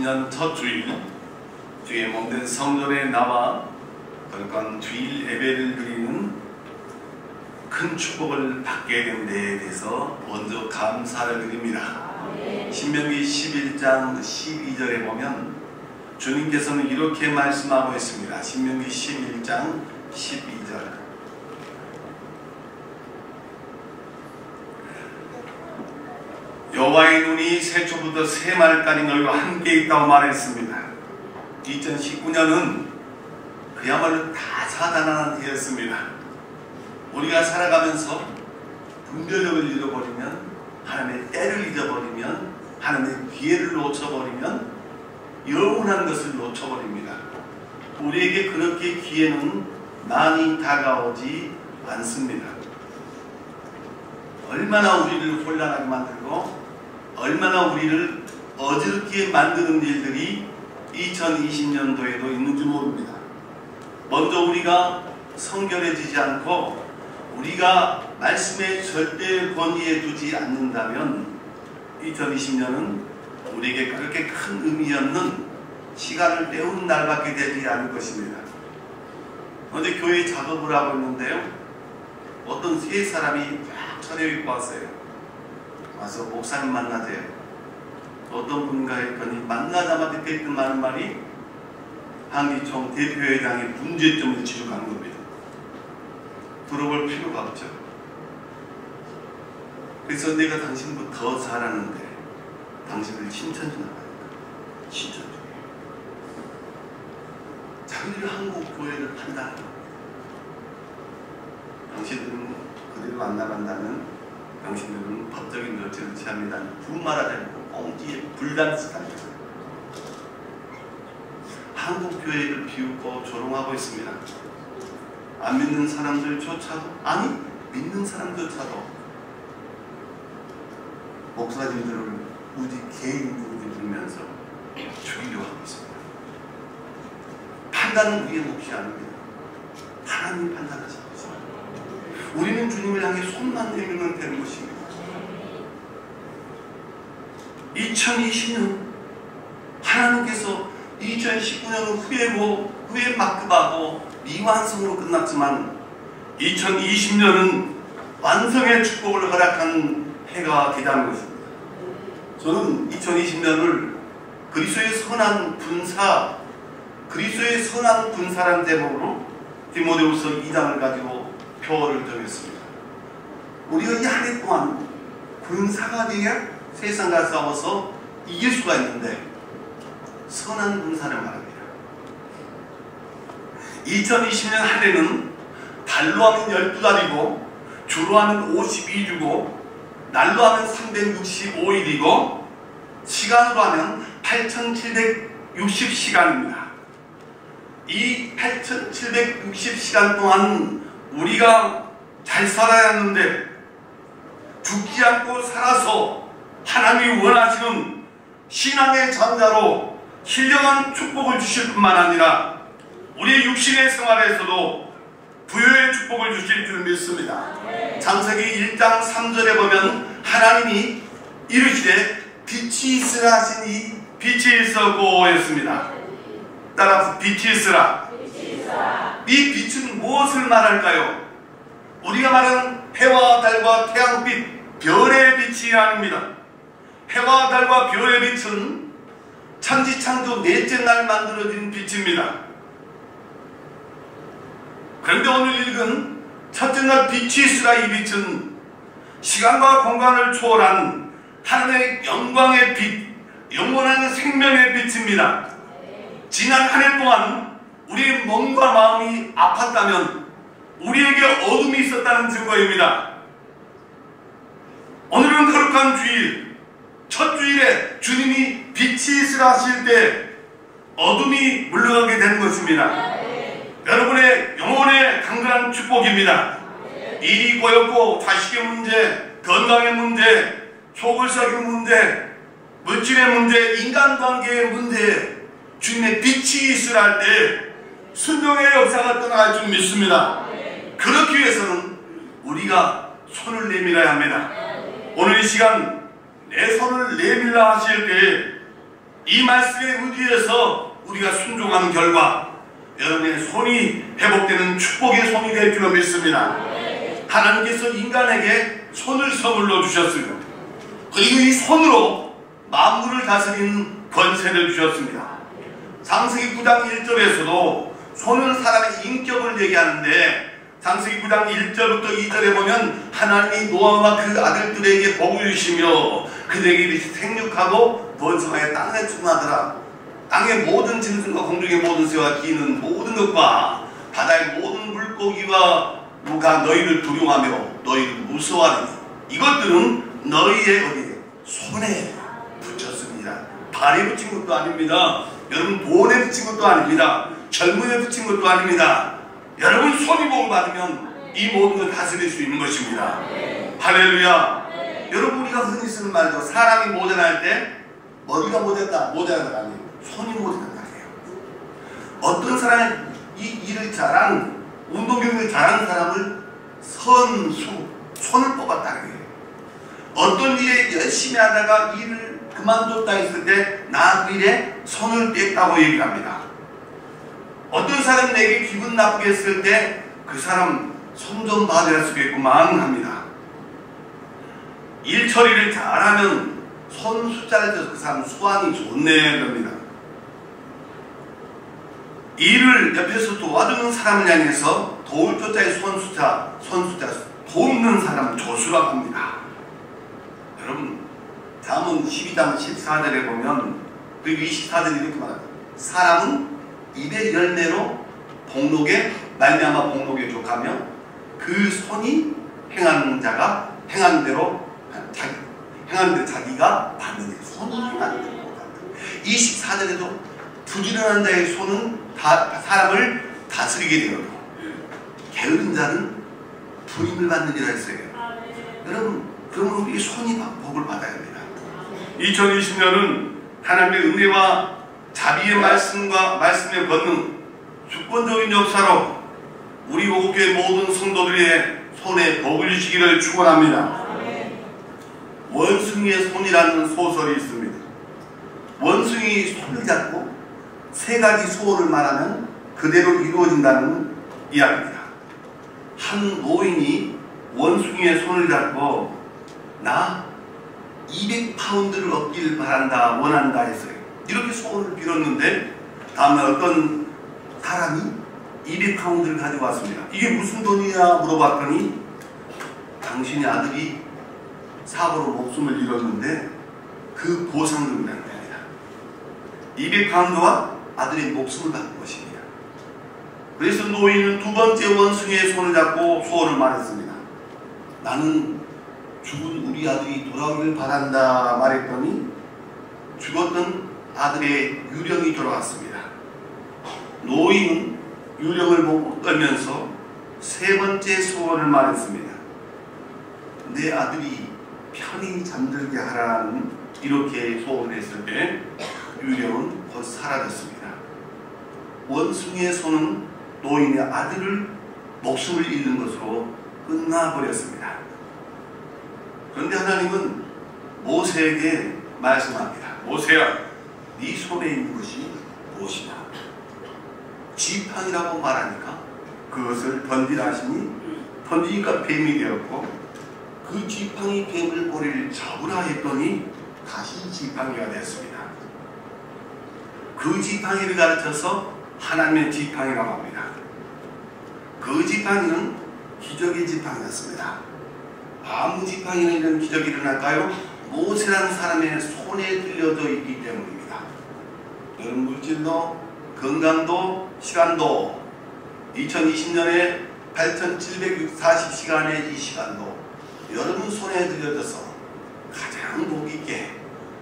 2020년 첫 주일 주의 몸된 성전에 나와 거룩한 주일 예배를 드리는 큰 축복을 받게 된 데에 대해서 먼저 감사를 드립니다. 신명기 11장 12절에 보면 주님께서는 이렇게 말씀하고 있습니다. 신명기 11장 12절. 여호와의 눈이 새초부터 새말까지 너희와 함께 있다고 말했습니다. 2019년은 그야말로 다사다난한 해였습니다. 우리가 살아가면서 분별력을 잃어버리면, 하나님의 때를 잊어버리면, 하나님의 기회를 놓쳐버리면 영원한 것을 놓쳐버립니다. 우리에게 그렇게 기회는 많이 다가오지 않습니다. 얼마나 우리를 혼란하게 만들고 얼마나 우리를 어지럽게 만드는 일들이 2020년도에도 있는지 모릅니다. 먼저 우리가 성결해지지 않고 우리가 말씀의 절대 권위에 두지 않는다면 2020년은 우리에게 그렇게 큰 의미 없는 시간을 때우는 날밖에 되지 않을 것입니다. 어제 교회 작업을 하고 있는데요, 어떤 세 사람이 쫙 차려입고 왔어요. 와서 목사님 만나세요. 어떤 분과 했더니 만나자마자 했던 많은 말이 한기총 대표회장의 문제점을 지적하는 겁니다. 들어볼 필요가 없죠. 그래서 내가 당신보다 더 잘하는데 당신을 칭찬 좀 하니까 칭찬 좀 해요. 자기들이 한국 교회를 판단하는 겁니다. 당신들은 그대로 안 나간다면 당신들은 법적인 조치를 취합니다. 분말하지 않고 꽁지에 불단스합니다. 한국 교회를 비웃고 조롱하고 있습니다. 안 믿는 사람들조차도, 아니 믿는 사람조차도 목사님들을 우리 개인으로 들면서 죽이려고 하고 있습니다. 판단은 우리의 몫이 아닙니다. 하나님이 판단하시고 있습니다. 우리는 주님을 향해 손만 내밀면 되는 것입니다. 2020년 하나님께서 2019년은 후회 막급하고 미완성으로 끝났지만 2020년은 완성의 축복을 허락한 해가 되자는 것입니다. 저는 2020년을 그리스도의 선한 군사, 그리스도의 선한 군사라는 제목으로 디모데후서 2장을 가지고 표어를 정했습니다. 우리가 이 한 해 동안 군사가 되어야 세상과 싸워서 이길 수가 있는데 선한 군사를 말합니다. 2020년 한 해는 달로 하면 12달이고 주로 하면 52주고 날로 하면 365일이고 시간으로 하면 8760시간입니다. 이 8760시간 동안 우리가 잘 살아야 하는데 죽지 않고 살아서 하나님이 원하시는 신앙의 전자로 신령한 축복을 주실 뿐만 아니라 우리의 육신의 생활에서도 부여의 축복을 주실 줄 믿습니다. 창세기 1장 3절에 보면 하나님이 이르시되 빛이 있으라 하시니 빛이 있었고 했습니다. 따라서 빛이 있으라. 이 빛은 무엇을 말할까요? 우리가 말하는 해와 달과 태양빛, 별의 빛이 아닙니다. 해와 달과 별의 빛은 천지창조 넷째 날 만들어진 빛입니다. 그런데 오늘 읽은 첫째 날 빛이 있으라, 이 빛은 시간과 공간을 초월한 하나님의 영광의 빛, 영원한 생명의 빛입니다. 지난 한 해 동안 우리의 몸과 마음이 아팠다면 우리에게 어둠이 있었다는 증거입니다. 오늘은 거룩한 주일, 첫 주일에 주님이 빛이 있으라 하실 때 어둠이 물러가게 되는 것입니다. 여러분의 영혼의 강건한 축복입니다. 일이 고였고 자식의 문제, 건강의 문제, 속을 썩이는 문제, 물질의 문제, 인간관계의 문제, 주님의 빛이 있으라 할 때 순종의 역사가 떠나갈 줄 믿습니다. 그렇기 위해서는 우리가 손을 내밀어야 합니다. 오늘 이 시간 내 손을 내밀라 하실 때 이 말씀에 의지해서 우리가 순종하는 결과 여러분의 손이 회복되는 축복의 손이 될 줄로 믿습니다. 하나님께서 인간에게 손을 선물로 주셨습니다. 그리고 이 손으로 만물을 다스리는 권세를 주셨습니다. 창세기 9장 1절에서도 손은 사람의 인격을 얘기하는데, 창세기 9장 1절부터 2절에 보면 하나님이 노아와 그 아들들에게 복을 주시며 그들에게 생육하고 번성하여 땅에 충만하더라. 땅의 모든 짐승과 공중의 모든 새와 기는 모든 것과 바다의 모든 물고기와 누가 너희를 두려워하며 너희를 무서워하니 이것들은 너희의 어디 손에 붙였습니다. 발에 붙인 것도 아닙니다. 여러분 돈에 붙인 것도 아닙니다. 젊음에 붙인 것도 아닙니다. 여러분 손이 복을 받으면 이 모든 걸 다스릴 수 있는 것입니다. 할렐루야. 여러분 우리가 흔히 쓰는 말도 사람이 모자랄 때 머리가 모자라는 거 아니에요. 손이 모자란다 해요. 어떤 사람이 이 일을 잘한 운동 경기를 잘하는 사람을 선수, 손을 뽑았다는 거예요. 어떤 일에 열심히 하다가 일을 그만뒀다 했을 때 나 그 일에 손을 뺐다고 얘기합니다. 어떤 사람이 내게 기분 나쁘게 했을 때 그 사람 손 좀 봐줘야 쓰겠구만 합니다. 일 처리를 잘하면 손 숫자를 떼서 그 사람 수완이 좋네 그럽니다. 일을 옆에서 도와주는 사람을 향해서 도울 조자의 손 숫자 돕는 사람을 조수라고 합니다. 여러분 잠언 12장 14절에 보면 그리고 24절에 이렇게 말합니다. 사람은 입의 열매로 복록에 말미암아 복록에 족하며 그 손이 행하는 자가 행하는 대로 자기가 받는 일. 손이 행하는 대로. 24절에도 부지런한 자의 손은 사람을 다스리게 되어도 게으른 자는 불임을 받느니라 했어요. 여러분 그러면 우리 손이 복을 받아야 합니다. 2020년은 하나님의 은혜와 자비의 말씀과 말씀의 권능, 주권적인 역사로 우리 오국교회 모든 성도들의 손에 복을 주시기를 축원합니다. 원숭이의 손이라는 소설이 있습니다. 원숭이 손을 잡고 세 가지 소원을 말하면 그대로 이루어진다는 이야기입니다. 한 노인이 원숭이의 손을 잡고 나 200파운드를 얻길 바란다 원한다 했어요. 이렇게 소원을 빌었는데 다음날 어떤 사람이 200파운드를 가지고 왔습니다. 이게 무슨 돈이냐 물어봤더니 당신의 아들이 사고로 목숨을 잃었는데 그 보상금이라는 겁니다. 200파운드와 아들의 목숨을 받은 것입니다. 그래서 노인은 두 번째 원숭이의 손을 잡고 소원을 말했습니다. 나는 죽은 우리 아들이 돌아오길 바란다 말했더니 죽었던 아들의 유령이 돌아왔습니다. 노인은 유령을 보고 떨면서 세 번째 소원을 말했습니다. 내 아들이 편히 잠들게 하라는 이렇게 소원을 했을 때 유령은 곧 사라졌습니다. 원숭이의 손은 노인의 아들을 목숨을 잃는 것으로 끝나버렸습니다. 그런데 하나님은 모세에게 말씀합니다. 모세야, 네 손에 있는 것이 무엇이냐? 지팡이라고 말하니까 그것을 던지라 하시니 던지니까 뱀이 되었고 그 지팡이 뱀을 꼬리를 잡으라 했더니 다시 지팡이가 됐습니다. 그 지팡이를 가르쳐서 하나님의 지팡이라고 합니다. 그 지팡이는 기적의 지팡이였습니다. 아무 지팡이는 이런 기적이 일어날까요? 모세라는 사람의 손에 들려져 있기 때문입니다. 여러분 물질도 건강도 시간도 2020년에 8,740시간의 이 시간도 여러분 손에 들려져서 가장 복있게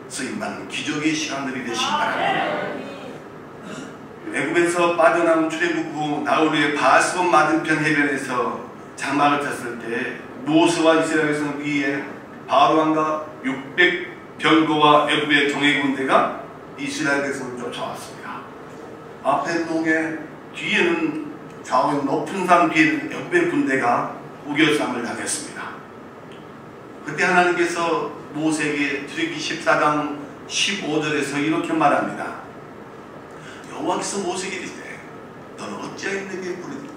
쓰임받는 기적의 시간들이 되시기 바랍니다. 애굽에서 빠져나온 출애굽 후 나흘 후에 바알스본 맞은편 해변에서 장막을 쳤을 때 모세와 이스라엘 백성 위에 바로 왕과 600병거와 애굽의 정예 군대가 이스라엘 백성을 쫓아왔습니다. 앞에 농에 뒤에는 좌우에 높은 산 뒤에는 애굽의 군대가 우겨쌈을 당했습니다. 그때 하나님께서 모세에게 출애굽기 14장 15절에서 이렇게 말합니다. 여호와께서 모세에게 이르시되 너는 어찌하여 내게 부르느냐.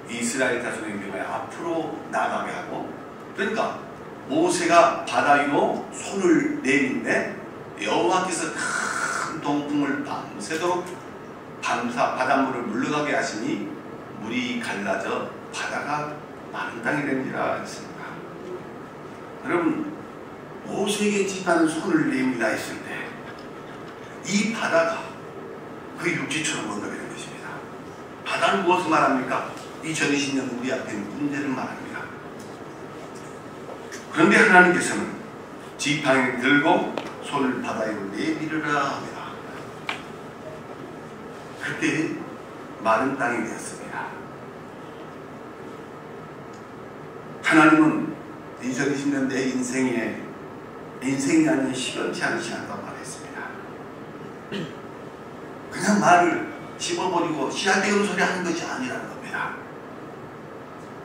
이스라엘 자손에게 앞으로 나가게 하고, 그러니까 모세가 바다 위로 손을 내밀때 여호와께서 큰 동풍을 밤새도록 바닷물을 물러가게 하시니 물이 갈라져 바다가 마른 땅이 된지라 했습니다. 여러분, 모세에게 지파는 손을 내밀다 했을 때 이 바다가 그 육지처럼 언덕이 된 것입니다. 바다는 무엇을 말합니까? 2020년 우리 앞에 문제를 말합니다. 그런데 하나님께서는 지팡이를 들고 손을 바다 위로 내밀으라 합니다. 그때 마른 땅이 되었습니다. 하나님은 2020년 내 인생이 아닌 시간치 않은 시간이라고 말했습니다. 그냥 말을 집어버리고 씨앗되는 소리 하는 것이 아니라는 겁니다.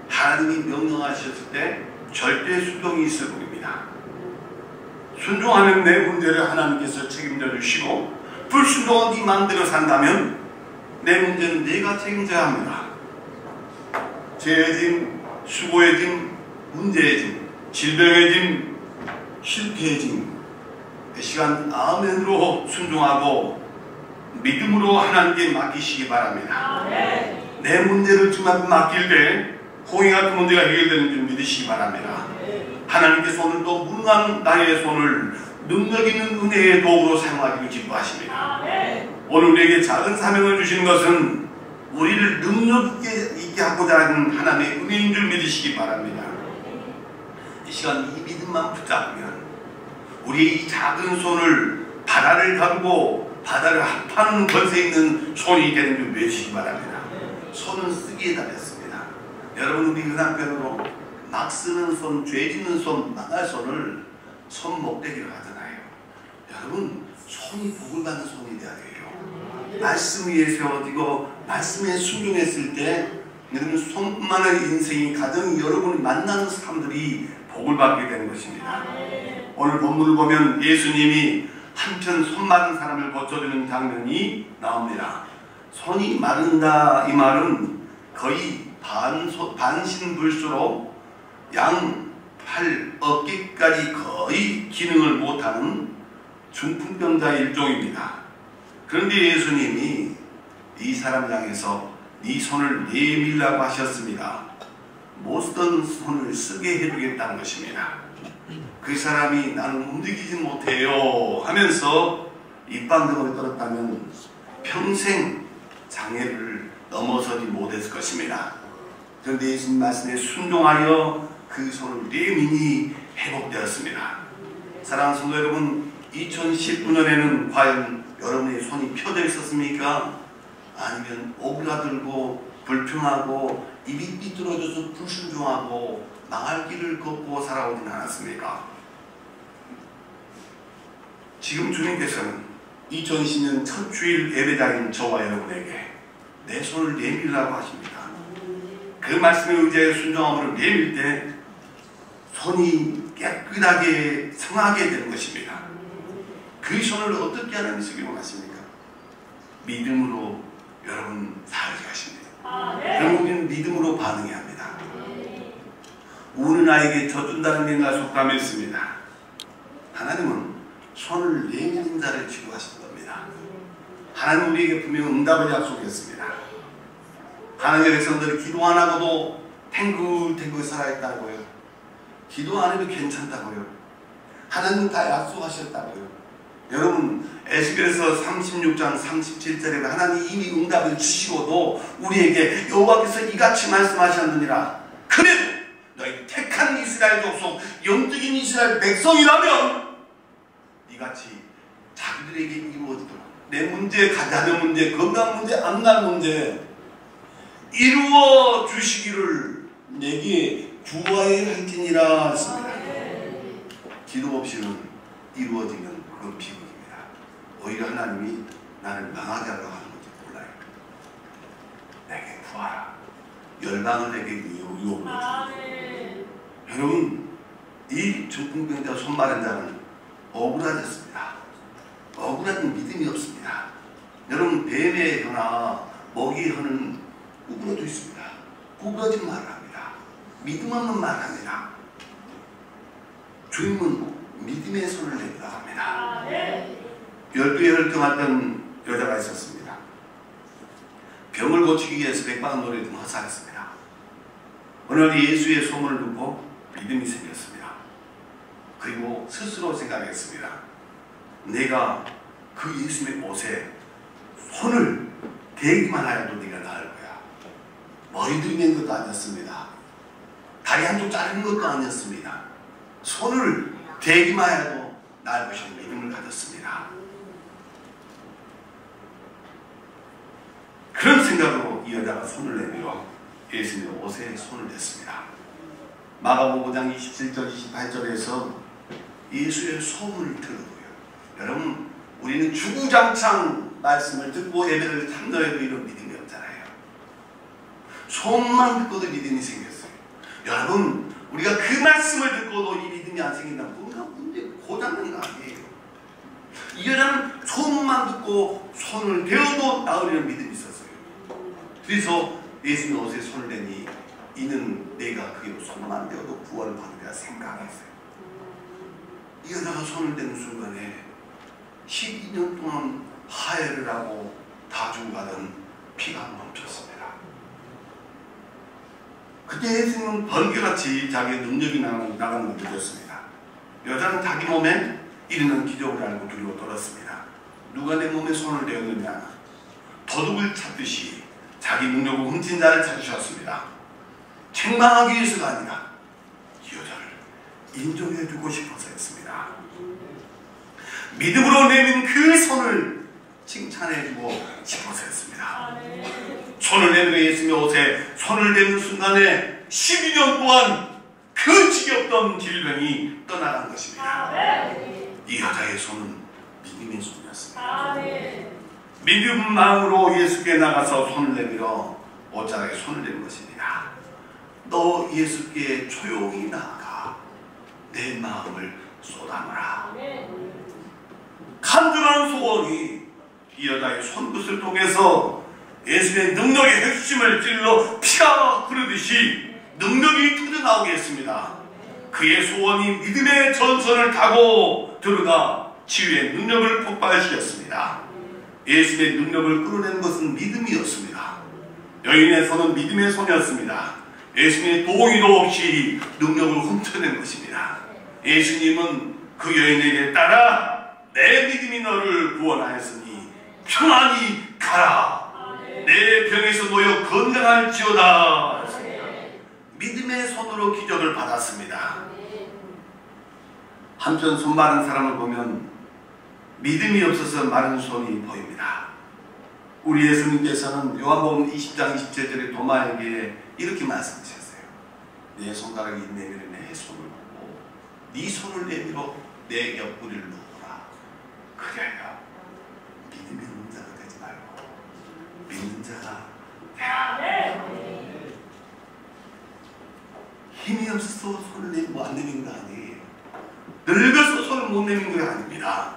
하나님이 명령하셨을 때 절대 순종이 있을 뿐입니다. 순종하면 내 문제를 하나님께서 책임져 주시고, 불순종한 네 마음대로 산다면 내 문제는 내가 책임져야 합니다. 죄의 짐, 수고의 짐, 문제의 짐, 질병의 짐, 실패의 짐, 이 시간 아멘으로 순종하고 믿음으로 하나님께 맡기시기 바랍니다. 내 문제를 주님 앞에 맡길 때 홍해 같은 문제가 해결되는 줄 믿으시기 바랍니다. 하나님께서 오늘도 무능한 나의 손을 능력 있는 은혜의 도구로 사용하기를 기뻐하십니다. 오늘 우리에게 작은 사명을 주시는 것은 우리를 능력 있게 하고자 하는 하나님의 은혜인 줄 믿으시기 바랍니다. 이 시간 이 믿음만 붙잡으면 우리의 이 작은 손을 바다를 가르고 바다를 합하는 권세 있는 손이 되는 줄 믿으시기 바랍니다. 손은 쓰기에 달렸습니다. 여러분, 우리 은한편으로 막 쓰는 손, 죄 짓는 손, 망할 손을 손목대기로 하잖아요. 여러분, 손이 복을 받는 손이 되어야 돼요. 말씀 위에 세워지고 말씀에 순종했을 때 여러분, 손만의 인생이, 가정이, 여러분이 만나는 사람들이 복을 받게 되는 것입니다. 오늘 본문을 보면 예수님이 한편 손 마른 사람을 고쳐주는 장면이 나옵니다. 손이 마른다, 이 말은 거의 반신불수로 양, 팔, 어깨까지 거의 기능을 못하는 중풍병자의 일종입니다. 그런데 예수님이 이 사람 향해서 네 손을 내밀라고 하셨습니다. 못 쓰던 손을 쓰게 해주겠다는 것입니다. 그 사람이 나는 움직이지 못해요 하면서 입방정을 떨었다면 평생 장애를 넘어서지 못했을 것입니다. 그런데 예수님 말씀에 순종하여 그 손을 내민이 회복되었습니다. 사랑하는 성도 여러분, 2019년에는 과연 여러분의 손이 펴져 있었습니까? 아니면 오그라들고 불평하고 입이 삐뚤어져서 불순종하고 망할 길을 걷고 살아오진 않았습니까? 지금 주님께서는 2020년 첫 주일 예배자인 저와 여러분에게 내 손을 내밀라고 하십니다. 그 말씀에 의지하여 순종함으로 내밀 때 손이 깨끗하게 성하게 되는 것입니다. 그 손을 어떻게 하나님이 쓰기로 하십니까? 믿음으로 여러분 살게 하십니다. 그럼 우리는 믿음으로 반응해야 합니다. 우는 아이에게 져준다는 얘기가 속담에 있습니다. 하나님은 손을 내미는 자를 치료하신 겁니다. 하나님 우리에게 분명 응답을 약속했습니다. 하나님의 백성들이 기도 안 하고도 탱글탱글 살아있다고요. 기도 안 해도 괜찮다고요. 하나님 다 약속하셨다고요. 여러분, 에스겔서 36장 37절에 하나님 이미 응답을 주시고도 우리에게 여호와께서 이같이 말씀하셨느니라. 그래도 너희 택한 이스라엘 족속, 영적인 이스라엘 백성이라면 이같이 자기들에게 이루어지도록 내 문제, 가자녀 문제, 건강 문제, 앞날 문제 이루어 주시기를 내게 구하여 할지니라 했습니다. 기도 없이는 이루어지는 그런 비극입니다. 오히려 하나님이 나를 망하게 하려고 하는 건지 몰라요. 내게 구하라. 열방을 내게 유혹을 줍니다. 여러분, 이 중풍병자 손 마른 자는 억울하졌습니다. 억울한 믿음이 없습니다. 여러분, 뱀의 혀나 먹이의 혀는 구부러져 있습니다. 구부러진 말을 합니다. 믿음 없는 말을 합니다. 주님은 믿음의 손을 내밀어 합니다. 12에 혈통하던 여자가 있었습니다. 병을 고치기 위해서 백방 노래 등 허사했습니다. 어느 날 예수의 소문을 듣고 믿음이 생겼습니다. 그리고 스스로 생각했습니다. 내가 그 예수님의 옷에 손을 대기만 하여도 네가 나을 거야. 머리 들이는 것도 아니었습니다. 다리 한쪽 자르는 것도 아니었습니다. 손을 대기만 해도 나을 것이라는 믿음을 가졌습니다. 그런 생각으로 이 여자가 손을 내밀어 예수님의 옷에 손을 댔습니다. 마가복음 5장 27절 28절에서 예수의 소문을 들었고요. 여러분, 우리는 주구장창 말씀을 듣고 예배를 참여해도 이런 믿음이 없잖아요. 소문만 듣고도 믿음이 생겼어요. 여러분, 우리가 그 말씀을 듣고도 이 믿음이 안 생긴다면 뭔가 문제 고장난 거 아니에요. 이 여자는 소문만 듣고 손을 대어도 나으리는 믿음이 있었어요. 그래서 예수님 옷에 손을 대니 이는 내가 그의 손만 대어도 구원을 받으리라 생각했어요. 이 여자가 손을 대는 순간에 12년 동안 하혈을 하고 다중가던 피가 멈췄습니다. 그때 예수님은 번개같이 자기의 능력이 나가는 걸 느꼈습니다. 여자는 자기 몸에 일어난 기적을 알고 두려워 떨었습니다. 누가 내 몸에 손을 대었느냐? 도둑을 찾듯이 자기 능력을 훔친 자를 찾으셨습니다. 책망하기 위해서가 아니라 이 여자를 인정해주고 싶어서였습니다. 믿음으로 내민 그 손을 칭찬해주고 싶어서였습니다. 손을 내밀어 예수님의 옷에 손을 대는 순간에 12년 동안 그 지겹던 질병이 떠나간 것입니다. 이 여자의 손은 믿음의 손이었습니다. 믿음 마음으로 예수께 나가서 손을 내밀어 옷자락에 손을 댄 것입니다. 너 예수께 조용히 나아가 내 마음을 쏟아놓으라. 간절한 소원이 이 여자의 손끝을 통해서 예수의 능력의 핵심을 찔러 피가 흐르듯이 능력이 터져나오게 했습니다. 그의 소원이 믿음의 전선을 타고 들어가 치유의 능력을 폭발시켰습니다. 예수의 능력을 끌어낸 것은 믿음이었습니다. 여인의 손은 믿음의 손이었습니다. 예수님의 동의도 없이 능력을 훔쳐낸 것입니다. 예수님은 그 여인에게 따라 내 믿음이 너를 구원하였으니 평안히 가라. 내 병에서 놓여 건강할지어다. 믿음의 손으로 기적을 받았습니다. 한편 손 마른 사람을 보면 믿음이 없어서 마른 손이 보입니다. 우리 예수님께서는 요한복음 20장 27절에 도마에게 이렇게 말씀하셨어요. 내 손가락이 내밀어 내 손을 보고 네 손을 내밀어 내 옆구리를 놓으라. 그래야 믿음이 없는 자가 되지 말고 믿는 자가 되라. 힘이 없어서 손을 내밀고 안 내민 거 아니에요. 늙어서 손을 못 내민 거 아닙니다.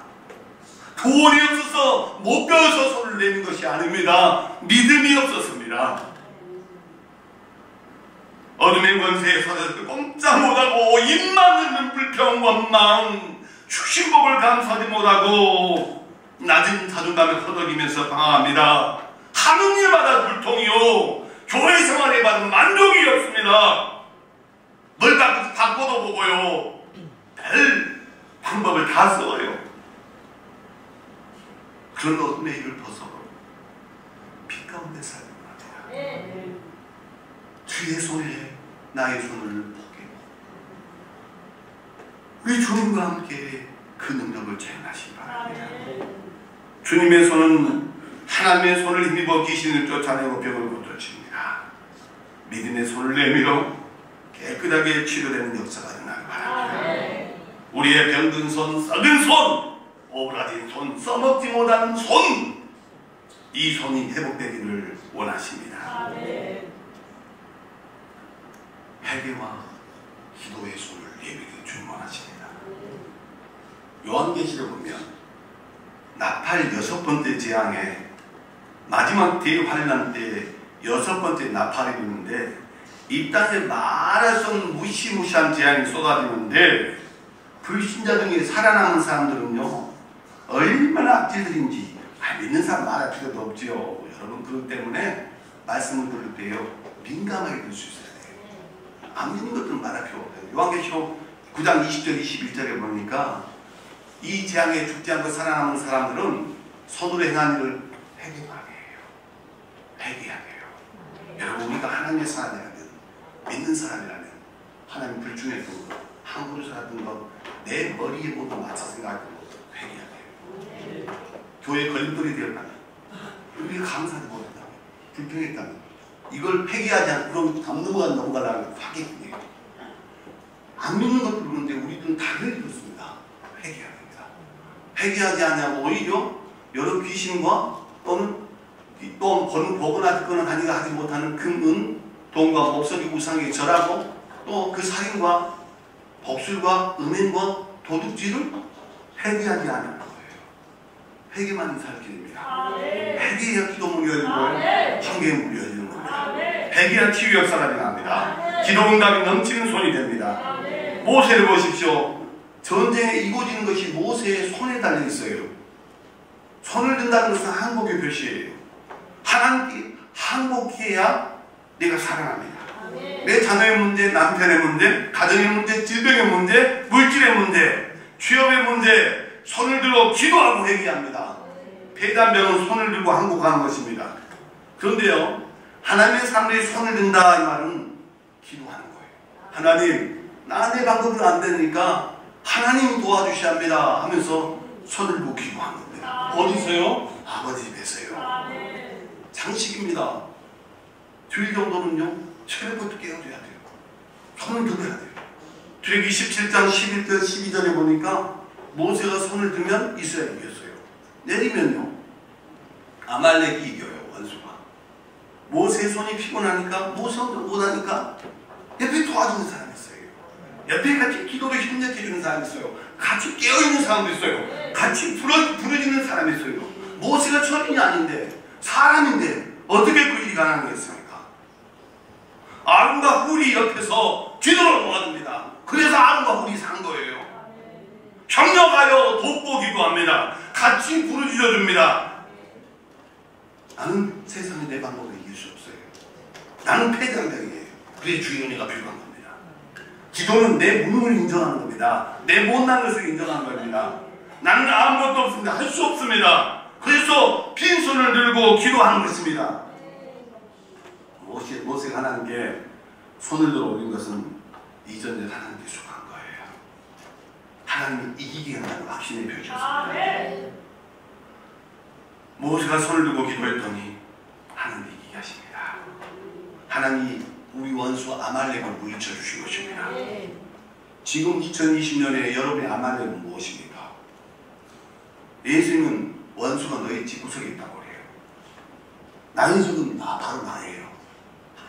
돈이 없어서 못 배워서 손을 내민 것이 아닙니다. 믿음이 없었습니다. 어둠의 권세에 서서 꼼짝 못하고 입 맞는 불평 원망 축신복을 감수하지 못하고 낮은 자존감에 허덕이면서 방황합니다. 하는 일마다 불통이요 교회 생활에 받은 만족이 없습니다. 뭘 바꿔도 보고요 별 방법을 다 써요. 그런 어둠의 일을 벗어 빛 가운데 살는 겁니다. 주의 손에 나의 손을 보게 우리 주님과 함께 그 능력을 체험하시기 바랍니다. 주님의 손은 하나님의 손을 힘입어 귀신을 쫓아내고 병을 고쳐칩니다. 믿음의 손을 내밀어 깨끗하게 치료되는 역사가 일어나기 바랍니다. 우리의 병든 손, 썩은 손, 오그라진 손, 써먹지 못한 손, 이 손이 회복되기를 원하십니다. 회개와 기도의 손을 예비하게 주님 원하십니다. 요한계시를 보면 나팔 6번째 재앙에 마지막 대환란 때 6번째 나팔이 있는데 이 땅에 말할 수 없는 무시무시한 재앙이 쏟아지는데 불신자 중에 살아남은 사람들은요 얼마나 악질들인지 믿는 사람 말할 필요도 없지요. 여러분 그렇기 때문에 말씀을 들을 때요 민감하게 들을 수 있어야 돼요. 안 믿는 것들은 말할 필요 없어요. 요한계시록 9장 20절 21절에 보니까 이 재앙에 죽지 않고 살아남은 사람들은 손으로 행한 일을 회개하게 해요. 회개하게 해요. 여러분 우리가 하나님의 사람이라면 믿는 사람이라면 하나님 불중했던 것 함부로 살았던 것 내 머리에 모두 맞춰 생각하고 회개하게 해요. 교회 걸림돌이 되었다면 우리가 감사도 못했다면 불평했다면 이걸 회개하지 않고 그럼 담 넘어가려면 파괴뿐이에요. 안 믿는 것도 그런데 우리들은 당연히 그렇습니다. 회개해야 됩니다. 회개하지 않냐고 오히려 여러 귀신과 또는 또 보거나 듣거나 하지 못하는 금은 돈과 목소리 우상에 절하고 또 그 살인과 복술과 음행과 도둑질을 회개하지 않는 거예요. 회개만 살 길입니다. 회개해야 기도 무료해지고 황계에 무료해지는 겁니다. 회개야 치유 역사가 일어납니다. 기도 응답이 넘치는 손이 됩니다. 모세를 보십시오. 전쟁에 이루어지는 것이 모세의 손에 달려 있어요. 손을 든다는 것은 항복의 표시예요. 하나님께 항복해야 내가 살아납니다. 내 자녀의 문제, 남편의 문제, 가정의 문제, 질병의 문제, 물질의 문제, 취업의 문제 손을 들고 기도하고 회개합니다. 폐단병은 손을 들고 항복하는 것입니다. 그런데요 하나님의 사람들이 손을 든다 이 말은 기도하는 거예요. 하나님 나 내 방법으로 안 되니까 하나님 도와주셔야 합니다 하면서 손을 들고 기도하는 겁니다. 어디서요? 아버지 집에서요. 장식입니다. 주일 정도는요 새벽부터 깨어줘야 돼요. 손을 들어야 돼요. 출애굽기 27장 11절 12절에 보니까 모세가 손을 들면 이스라엘이 이겼어요. 내리면요 아말렉이 이겨요. 원수가. 모세의 손이 피곤하니까 모세가 못하니까 옆에 도와주는 사람이 있어요. 옆에 같이 기도를 힘내게 해주는 사람이 있어요. 같이 깨어있는 사람도 있어요. 같이 부러지는 사람이 있어요. 모세가 천인이 아닌데 사람인데 어떻게 그 일이 가능했습니까? 아론과 훌이 옆에서 기도를 도와줍니다. 그래서 아론과 훌이 산 거예요. 협력하여 돕고 기도합니다. 같이 부르짖어 줍니다. 나는 세상에 내 방법으로 이길 수 없어요. 나는 패장장이에요. 그래 주인 은혜가 필요한 겁니다. 기도는 내 무능을 인정하는 겁니다. 내 못난 것을 인정하는 겁니다. 나는 아무것도 없습니다. 할 수 없습니다. 그래서 빈손을 들고 기도하는 것입니다. 모세가 하나님께 손을 들어 올린 것은 이전에 하나님께 속한 거예요. 하나님이 이기게 한다는 확신의 표시였습니다. 모세가 손을 들고 기도했더니 하나님이 이기게 하십니다. 하나님이 우리 원수 아말렉을 물리쳐 주신 것입니다. 지금 2020년에 여러분의 아말렉은 무엇입니까? 예수님은 원수가 너희 집구석에 있다고 그래요. 나인숙은 바로 나예요.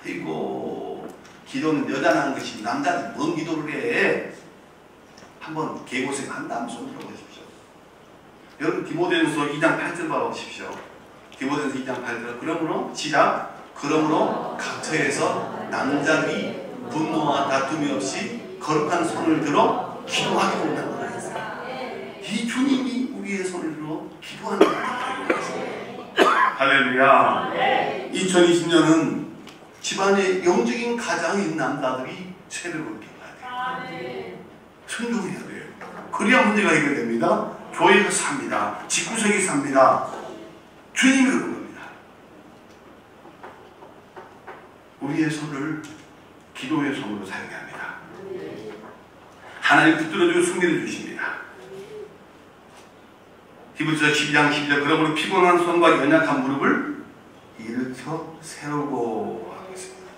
아이고 기도는 여자나 하는 것이 남자는 뭔 기도를 해. 한번 개고생 한다면 손 들어보십시오. 여러분 디모데전서 2장 8절 봐보십시오. 디모데전서 2장 8절 그러므로 시작 그러므로 각처에서 남자들이 분노와 다툼이 없이 거룩한 손을 들어 기도하게 된다고 말했어요. 이 주님이 우리의 손을 들어 기도하는 것입니다. 할렐루야. 2020년은 집안의 영적인 가장인 남자들이 새벽을 기도해야 돼요. 순종해야 돼요. 그래야 문제가 해결됩니다. 교회가 삽니다. 집구석이 삽니다. 주님이 그런 겁니다. 우리의 손을 기도의 손으로 사용해야 합니다. 하나님 붙들어주고 승리를 주십니다. 히브리서 12장 12절 그러므로 피곤한 손과 연약한 무릎을 일으켜 세우고 하겠습니다.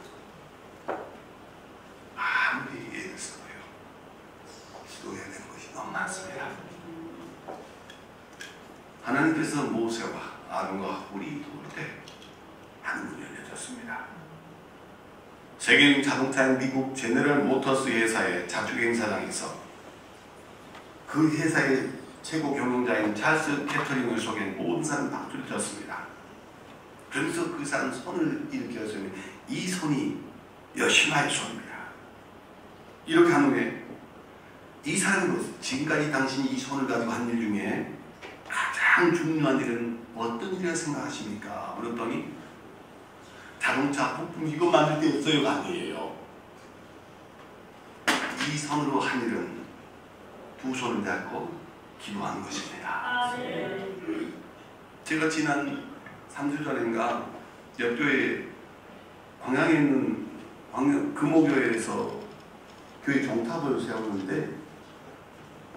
아무리 애를 써도요 기도해야 되는 것이 너무 많습니다. 하나님께서 모세와 아론과 훌이 도울 때 하늘문이 열려졌습니다. 세계적인 자동차인 미국 제너럴 모터스 회사의 자주행사장에서 그 회사의 최고 경영자인 찰스 캐터링을 속인 모든 사람 박수를 쳤습니다. 그러면서 그 사람 손을 일으켜서 이 손이 여신화의 손입니다. 이렇게 한 후에 이 사람은 지금까지 당신이 이 손을 가지고 한 일 중에 가장 중요한 일은 어떤 일이라고 생각하십니까? 물었더니 자동차 부품 이거 만들 때였어요가 아니에요. 이 손으로 한 일은 두 손을 잡고 기도하는 것입니다. 제가 지난 3주 전인가 옆교회 광양에 있는 금호교회에서 교회 종탑을 세웠는데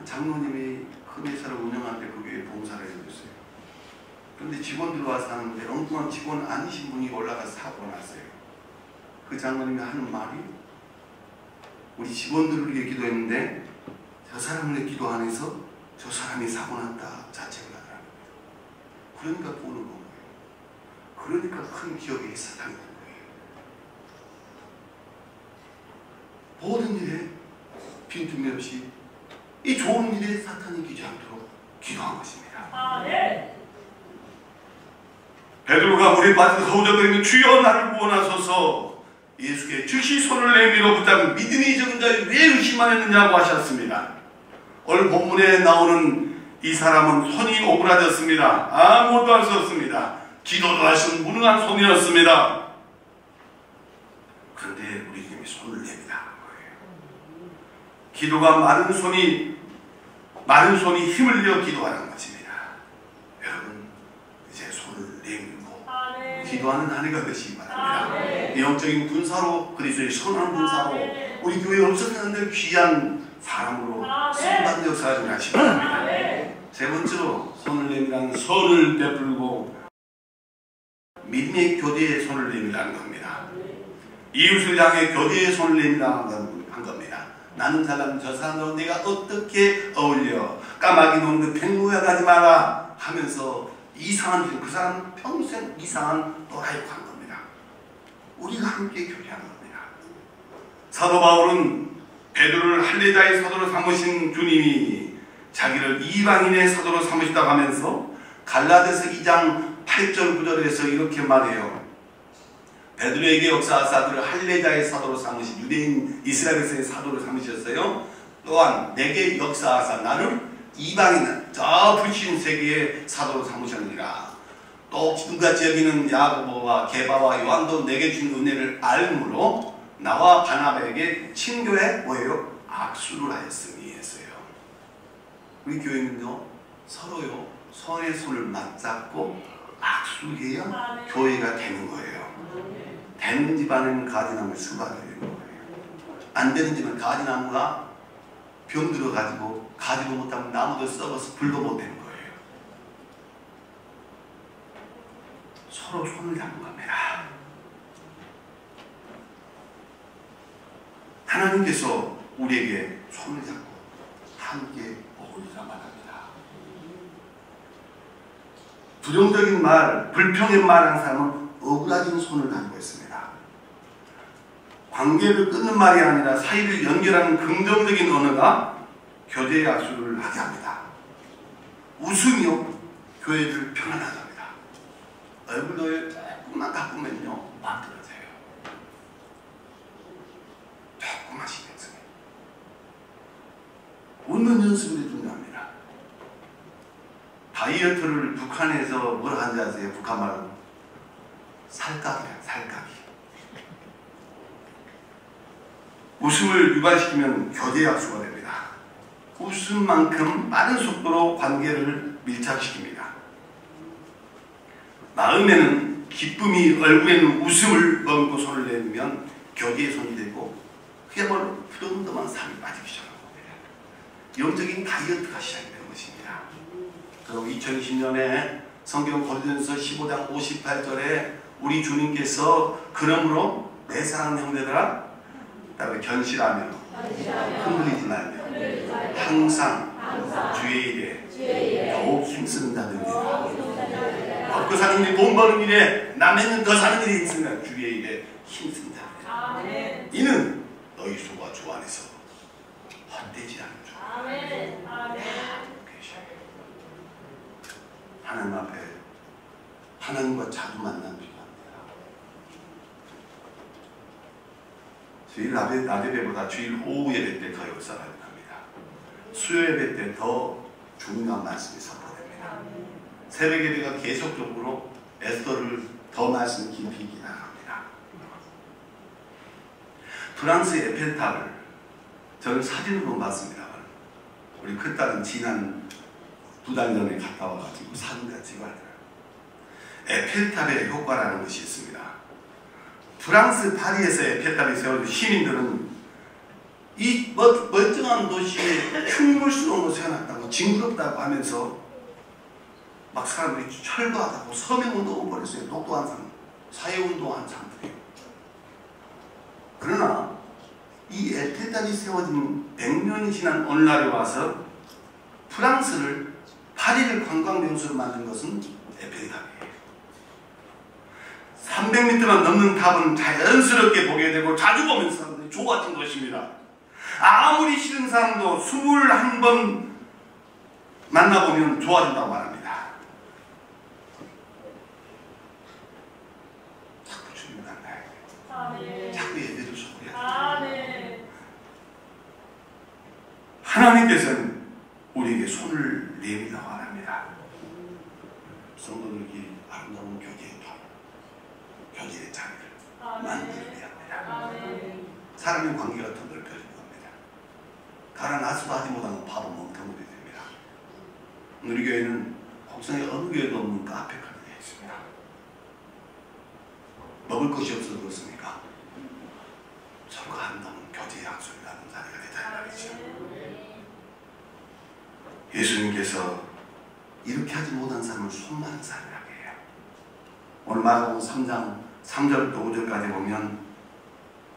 장로님이 큰 회사를 운영하는데 그 교회에 봉사를 해줬어요. 그런데 직원들 와서 하는데 엉뚱한 직원 아니신 분이 올라가서 사고가 났어요. 그 장로님이 하는 말이 우리 직원들을 위해 기도했는데 저 사람을 위해 기도 안 해서 저 사람이 사고 났다 자책을 하더라고요. 그러니까 보는 거예요. 그러니까 큰 기업에 사탄이 있는 거예요. 모든 일에 빈틈이 없이 이 좋은 일에 사탄이 끼지 않도록 기도한 것입니다. 베드로가 물에 빠져 허우적거리며 주여 나를 구원하소서 예수께 즉시 손을 내밀어 붙잡은 믿음이 적은 자를 왜 의심하였느냐고 하셨습니다. 오늘 본문에 나오는 이 사람은 손이 오그라졌습니다. 아무것도 할 수 없습니다. 기도도 할 수 없는 무능한 손이었습니다. 그런데 우리 주님이 손을 냅니다. 기도가 마른 손이 힘을 내어 기도하는 것입니다. 여러분 이제 손을 내밀고 기도하는 한 해가 되시기 바랍니다. 영적인 군사로 그리스도의 선한 군사로 우리 교회에 없었는데 귀한 사람으로 선한 역사가 좀 하시기 바랍니다. 세 번째로 손을 내밀라는 선을 베풀고 믿음의 교제의 손을 내밀라는 겁니다. 이웃을 향해 교제의 손을 내밀라는 겁니다. 나는 사람 저 사람하고 내가 어떻게 어울려 까마귀 놓은 그 팽모야 가지 마라 하면서 이상한 그 사람 평생 이상한 노라이고 한 겁니다. 우리가 함께 교제하는 겁니다. 사도 바울은 베드로를 할례자의 사도로 삼으신 주님이 자기를 이방인의 사도로 삼으시다고 하면서 갈라디아서 2장 8절 9절에서 이렇게 말해요. 베드로에게 역사하사 그를 할례자의 사도로 삼으신 유대인 이스라엘에서의 사도로 삼으셨어요. 또한 내게 역사하사 나를 이방인 저 불신 세계의 사도로 삼으셨느니라. 또 지금같이 여기는 야고보와 게바와 요한도 내게 준 은혜를 알므로 나와 바나바에게 친교에 뭐예요? 악수를 하였음이 했어요. 우리 교회는요 서로요 손에 손을 맞잡고 악수해야 교회가 되는 거예요. 되는 집안은 가지나무 수박이 되는 거예요. 안 되는 집은 가지나무가 병 들어가지고 가지도 못하면 나무도 썩어서 불도 못 되는 거예요. 서로 손을 잡는 겁니다. 하나님께서 우리에게 손을 잡고 함께 어울리라 말합니다. 부정적인 말, 불평의 말하는 사람은 억울해진 손을 가지고 있습니다. 관계를 끊는 말이 아니라 사이를 연결하는 긍정적인 언어가 교제의 악수를 하게 합니다. 웃음이요 교회를 편안하게 합니다. 얼굴도 조금만 가꾸면요 만들어져요. 조금만 신경 쓰면 웃는 연습이 중요합니다. 다이어트를 북한에서 뭐라 하는지 아세요? 북한 말로 살각이래요. 살각이. 웃음을 유발시키면 교제의 악수가 됩니다. 웃음만큼 빠른 속도로 관계를 밀착시킵니다. 마음에는 기쁨이, 얼굴에는 웃음을 머금고 손을 내밀면 교제의 손이 되고 그야말로 부동덤한 삶이 빠지기 시작한 겁니다. 영적인 다이어트가 시작되는 것입니다. 그리고 2020년에 성경 고린도전서 15장 58절에 우리 주님께서 그러므로 내 사랑하는 형제들아 견실하며 흔들리지 말며 항상 주의 일에 더욱 힘쓰는 자들이라. 먹고 사는 일이 돈 버는 일에 남에는 더 사는 일이 있으면 주의 일에 힘쓰는 자들이라. 이는 너희 소가 주 안에서 헛되지 않는 줄. 하나님 앞에 하나님과 자주 만나는 필요합니다. 주일 낮 예배보다 주일 오후 예배 때 더 역사가 일어납니다. 수요 예배 때 더 중요한 말씀이 선포됩니다. 새벽 예배가 계속적으로 에스더를 더 말씀 깊이 있게 나갑니다. 프랑스 에펠탑을 저는 사진으로 봤습니다. 우리 큰딸은 지난 2달 전에 갔다 와가지고 사진을 찍어하더라고요. 에펠탑의 효과라는 것이 있습니다. 프랑스 파리에서 에펠탑이 세워진 시민들은 이 멀쩡한 도시에 흉물스러운 거 세워놨다고 징그럽다고 하면서 막 사람들이 철거하다고 서명운동을 벌였어요. 똑똑한 사람, 사회운동한 사람들이에요. 그러나 이 에펠탑이 세워진 100년이 지난 오늘날에 와서 프랑스를 파리를 관광명소로 만든 것은 에펠탑이에요. 300m만 넘는 탑은 자연스럽게 보게 되고 자주 보면 사람들이 좋아진 것입니다. 아무리 싫은 사람도 21번 만나보면 좋아진다고 말합니다. 자꾸 주님 만나야 돼요. 자꾸 예배를 소개해야 돼요. 하나님께서는 우리에게 손을 내밀라고 합니다. 성도들이 아름다운 교제의 자리를 만들어야 합니다. 사람의 관계가 더 넓혀지는 겁니다. 가라나서도 하지 못하는 바보 멍텅이가 됩니다. 우리 교회는 곡성에 어느 교회도 없는 카페 카페가 있습니다. 먹을 것이 없어서 그렇습니까? 서로가 한다는 교제의 약속이 나는 자리가 되자 말이죠. 예수님께서 이렇게 하지 못한 사람을 손많은 사람이라고 해요. 오늘 마가복음 3장 3절부터 5절까지 보면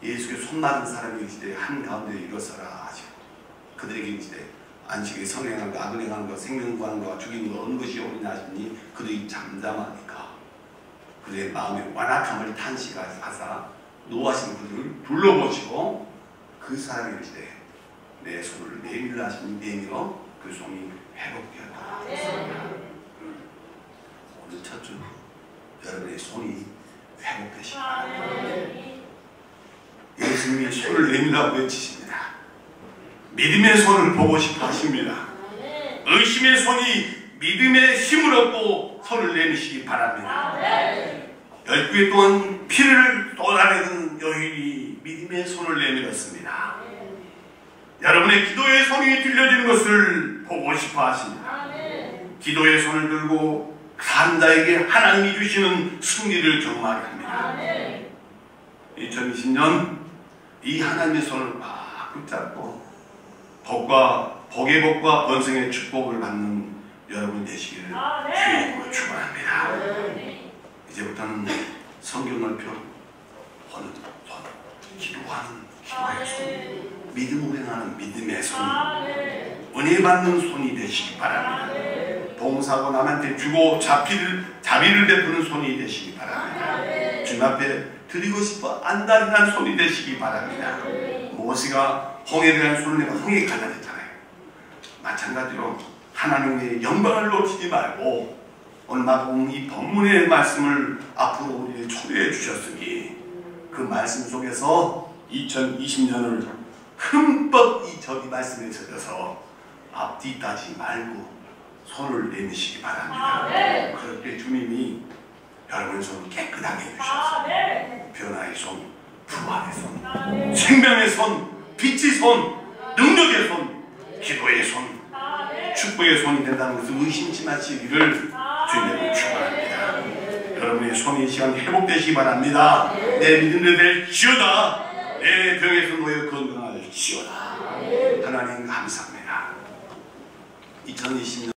예수께서 손많은 사람이 이르시되 한가운데 일어서라 하시고 그들에게 이르시되 안식일에 선행하는 것, 악을 행하는 것, 생명 구하는 것, 죽이는 것 어느 것이 옳으냐 하시니 그들이 잠잠하니까 그들의 마음에 완악함을 탄식하사 노하신 그들을 둘러보시고 그 사람이 이르시되 내 손을 내밀라 하시니 내밀어 그 손이 회복되었다 하셨습니다. 오늘 첫 주 여러분의 손이 회복되시기 바랍니다. 예수님이 손을 내밀라고 외치십니다. 믿음의 손을 보고 싶어 하십니다. 의심의 손이 믿음의 힘을 얻고 손을 내미시기 바랍니다. 12회 동안 피를 쏟아내던 여인이 믿음의 손을 내밀었습니다. 여러분의 기도의 손이 들려지는 것을 보고 싶어 하십니다. 기도의 손을 들고 한 자에게 하나님이 주시는 승리를 경험하게 합니다. 2020년 이 하나님의 손을 막 붙잡고 복의 복과 번성의 축복을 받는 여러분 되시기를 주의 이름으로 축원합니다. 이제부터는 성경 넓혀 손, 기도하는 기도의 손, 믿음으로 행하는 믿음의 손, 은혜 받는 손이 되시기 바랍니다. 봉사하고 남한테 주고 자비를 베푸는 손이 되시기 바랍니다. 주님 앞에 드리고 싶어 안달난 손이 되시기 바랍니다. 모세가 홍해에 대한 손을 내가 홍해에 갈라졌잖아요. 마찬가지로 하나님의 영광을 놓치지 말고 오늘 마가복음 이 본문의 말씀을 앞으로 우리에게 초대해 주셨으니 그 말씀 속에서 2020년을 흠뻑 이 말씀에 젖어서 앞뒤 따지 말고 손을 내미시기 바랍니다. 그럴 때 주님이 여러분의 손을 깨끗하게 해주셔서 변화의 손, 부활의 손, 생명의 손, 빛의 손, 능력의 손, 기도의 손, 축복의 손이 된다는 것을 의심치 마시기를 주님으로 축원합니다. 여러분의 손이 이 시간 회복되시기 바랍니다. 내 믿음을 될지어다. 내 병에서 놓여 건강할지어다. 하나님 감사합니다. 2020년